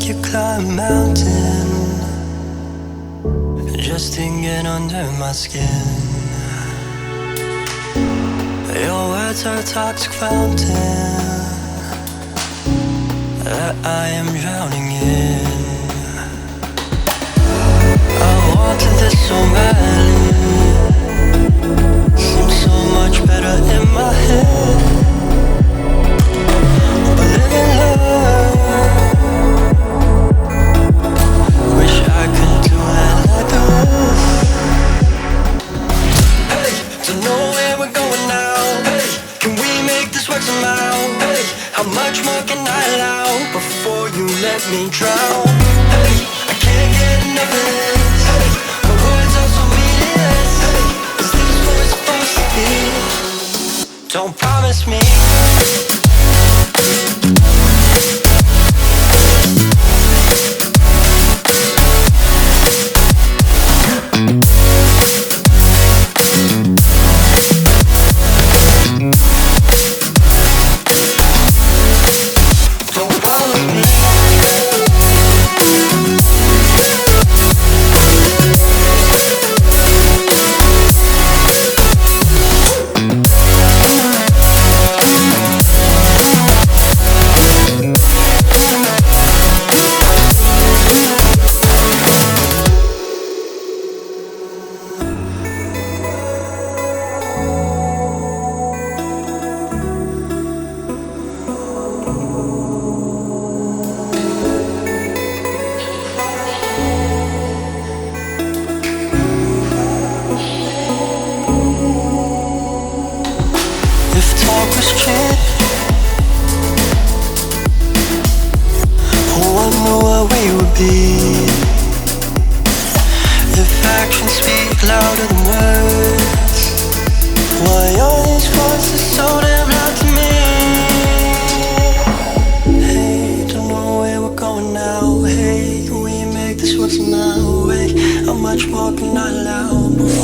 like you climb a mountain just to get under my skin. Your words are a toxic fountain that I am drowning in. I wanted this so badly, seems so much better in my head. But living love, wish I could do it like the roof. Hey, don't know where we're going now. Hey, can we make this work somehow? Hey, how much more can I allow before you let me drown? Hey, I can't get enough of this. Hey, my words are so meaningless. Hey, is this what it's supposed to be? Don't promise me. How much more can I allow?